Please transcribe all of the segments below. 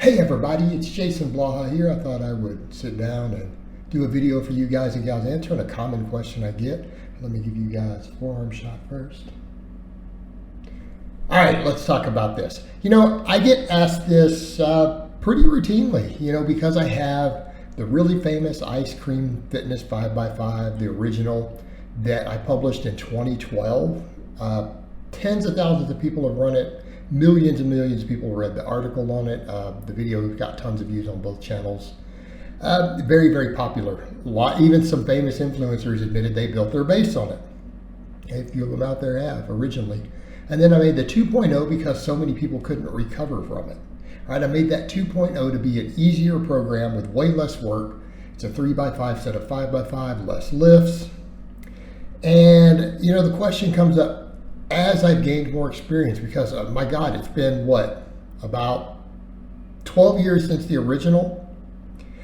Hey everybody, it's Jason Blaha here. I thought I would sit down and do a video for you guys and gals answering a common question I get. Let me give you guys a forearm shot first. All right, let's talk about this. I get asked this pretty routinely, because I have the really famous Ice Cream Fitness 5x5, the original that I published in 2012. Tens of thousands of people have run it. Millions and millions of people read the article on it. The video got tons of views on both channels. Very, very popular. Even some famous influencers admitted they built their base on it. A few of them out there have originally. And then I made the 2.0 because so many people couldn't recover from it. All right, I made that 2.0 to be an easier program with way less work. It's a 3x5 set of 5x5, less lifts. And, the question comes up, as I've gained more experience, because my God, it's been about 12 years since the original.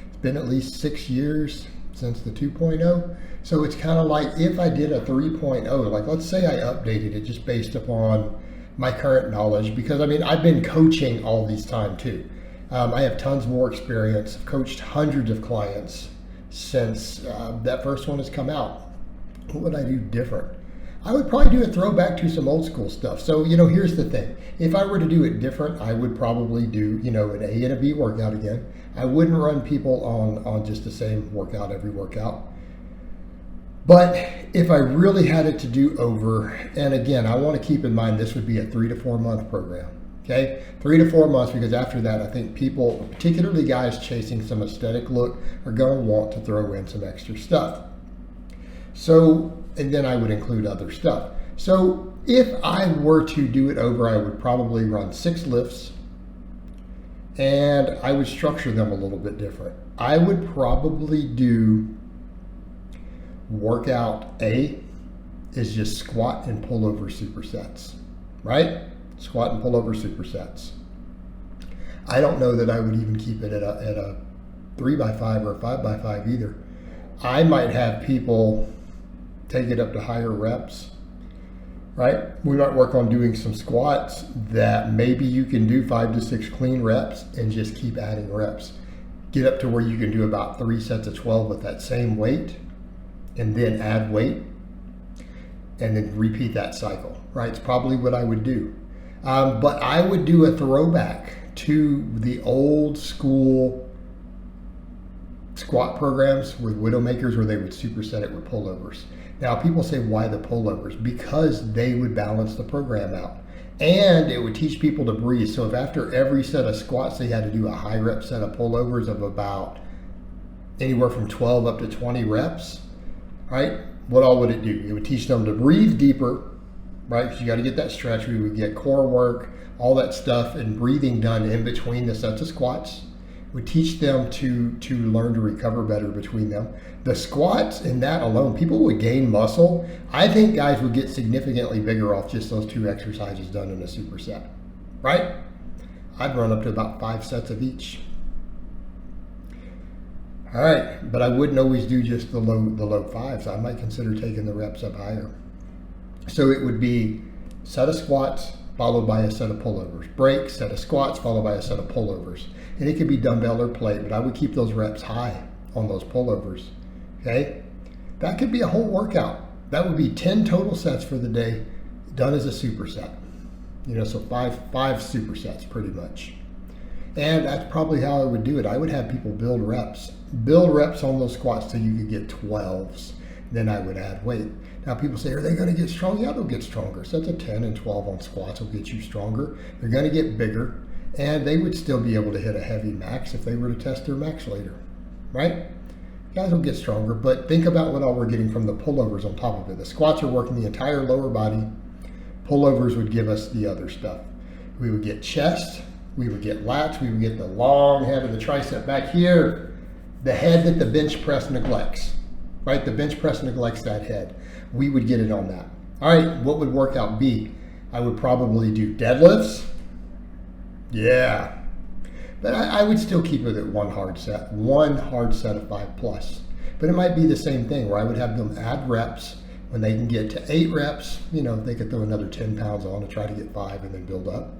It's been at least 6 years since the 2.0. So it's kind of like if I did a 3.0, like let's say I updated it just based upon my current knowledge, because I've been coaching all this time too. I have tons more experience. I've coached hundreds of clients since that first one has come out. What would I do different? I would probably do a throwback to some old school stuff. So, here's the thing. If I were to do it different, I would probably do, an A and a B workout again. I wouldn't run people on just the same workout every workout. But if I really had it to do over, and again, I want to keep in mind this would be a 3 to 4 month program. Okay, 3 to 4 months, because after that, I think people, particularly guys chasing some aesthetic look, are going to want to throw in some extra stuff. So, and then I would include other stuff. So if I were to do it over, I would probably run 6 lifts and I would structure them a little bit different. I would probably do workout A is just squat and pull over supersets, right? Squat and pull over supersets. I don't know that I would even keep it at a 3x5 or a 5x5 either. I might have people take it up to higher reps, right? We might work on doing some squats that maybe you can do 5 to 6 clean reps and just keep adding reps. Get up to where you can do about 3 sets of 12 with that same weight and then add weight and then repeat that cycle, right? It's probably what I would do. But I would do a throwback to the old school squat programs with Widowmakers where they would superset it with pullovers. Now, people say, why the pullovers? Because they would balance the program out. And it would teach people to breathe. So if after every set of squats, they had to do a high rep set of pullovers of about anywhere from 12 up to 20 reps, right? What all would it do? It would teach them to breathe deeper, right? Because you got to get that stretch. We would get core work, all that stuff, and breathing done in between the sets of squats. Would teach them to learn to recover better between them. The squats and that alone, people would gain muscle. I think guys would get significantly bigger off just those 2 exercises done in a superset, right? I'd run up to about 5 sets of each. All right, but I wouldn't always do just the low 5s. I might consider taking the reps up higher. So it would be set of squats followed by a set of pullovers. Break, set of squats followed by a set of pullovers. And it could be dumbbell or plate, but I would keep those reps high on those pullovers, okay? That could be a whole workout. That would be 10 total sets for the day done as a superset. So five supersets pretty much. And that's probably how I would do it. I would have people build reps on those squats till you could get 12s. Then I would add weight. Now people say, are they going to get strong? Yeah, they'll get stronger. Sets of 10 and 12 on squats will get you stronger. They're going to get bigger. And they would still be able to hit a heavy max if they were to test their max later, right? Guys will get stronger, but think about what all we're getting from the pullovers on top of it. The squats are working the entire lower body. Pullovers would give us the other stuff. We would get chest, we would get lats, we would get the long head of the tricep back here, the head that the bench press neglects, right? The bench press neglects that head. We would get it on that. All right, what would workout be? I would probably do deadlifts. Yeah, but I would still keep it at one hard set of 5+. But it might be the same thing where I would have them add reps. When they can get to 8 reps, they could throw another 10 pounds on to try to get 5 and then build up.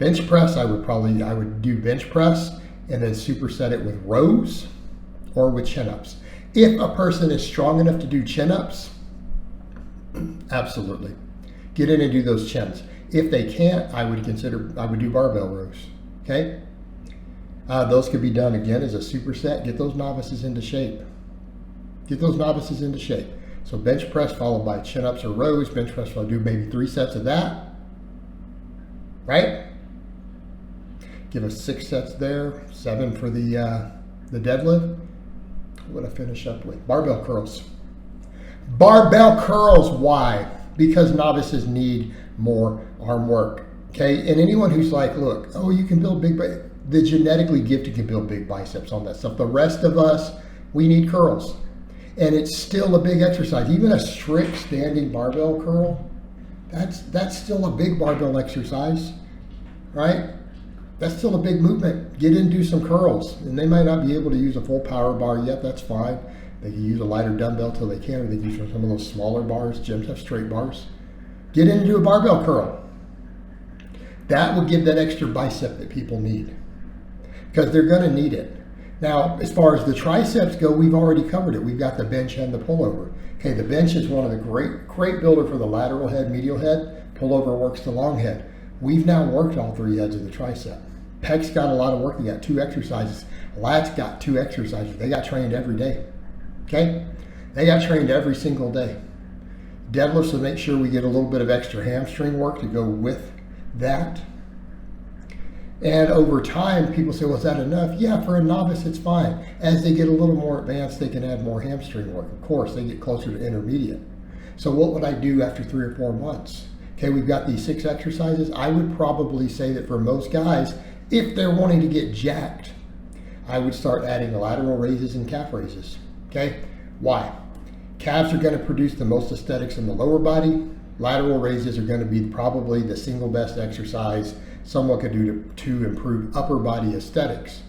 Bench press, I would do bench press and then superset it with rows or with chin-ups. If a person is strong enough to do chin-ups, absolutely. Get in and do those chins. If they can't, I would do barbell rows, okay? Those could be done again as a superset. Get those novices into shape. Get those novices into shape. So bench press followed by chin-ups or rows. Bench press, I'll do maybe 3 sets of that, right? Give us 6 sets there, 7 for the deadlift. What would I finish up with? Barbell curls. Barbell curls, why? Because novices need more arm work, okay? And anyone who's like, look, oh, you can build big, the genetically gifted can build big biceps on that stuff. The rest of us, we need curls. And it's still a big exercise. Even a strict standing barbell curl, that's still a big barbell exercise, right? That's still a big movement. Get in and do some curls. And they might not be able to use a full power bar yet, that's fine. They can use a lighter dumbbell till they can, or they can use some of those smaller bars. Gyms have straight bars. Get in and do a barbell curl. That will give that extra bicep that people need, because they're gonna need it. Now, as far as the triceps go, we've already covered it. We've got the bench and the pullover. Okay, the bench is one of the great builder for the lateral head, medial head. Pullover works the long head. We've now worked all 3 heads of the tricep. Pec's got a lot of work. They got 2 exercises. Lat's got 2 exercises. They got trained every day. Okay? They got trained every single day. Deadlifts, to make sure we get a little bit of extra hamstring work to go with that. And over time, people say, well, is that enough? Yeah, for a novice, it's fine. As they get a little more advanced, they can add more hamstring work. Of course, they get closer to intermediate. So what would I do after 3 or 4 months? Okay, we've got these 6 exercises. I would probably say that for most guys, if they're wanting to get jacked, I would start adding lateral raises and calf raises. Okay, why? Calves are going to produce the most aesthetics in the lower body. Lateral raises are going to be probably the single best exercise someone could do to improve upper body aesthetics.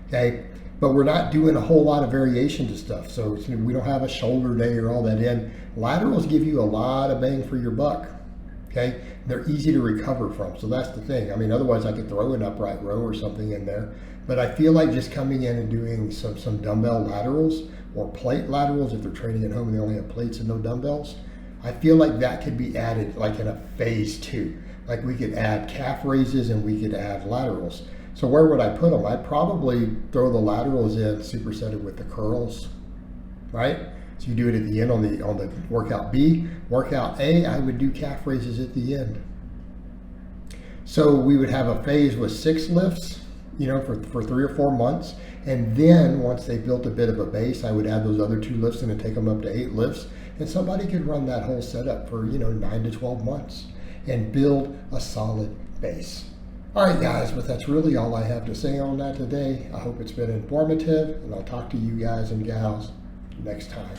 Okay, but we're not doing a whole lot of variation to stuff. So we don't have a shoulder day or all that in. Laterals give you a lot of bang for your buck. Okay, they're easy to recover from. So that's the thing. I mean, otherwise I could throw an upright row or something in there. But I feel like just coming in and doing some dumbbell laterals or plate laterals, if they're training at home and they only have plates and no dumbbells, I feel like that could be added like in a phase 2. Like we could add calf raises and we could add laterals. So where would I put them? I'd probably throw the laterals in, supersetted with the curls, right? So you do it at the end on the workout B. Workout A, I would do calf raises at the end. So we would have a phase with 6 lifts, you know, for 3 or 4 months. And then once they built a bit of a base, I would add those other 2 lifts in and take them up to 8 lifts. And somebody could run that whole setup for, 9 to 12 months and build a solid base. All right, guys, but that's really all I have to say on that today. I hope it's been informative, and I'll talk to you guys and gals next time.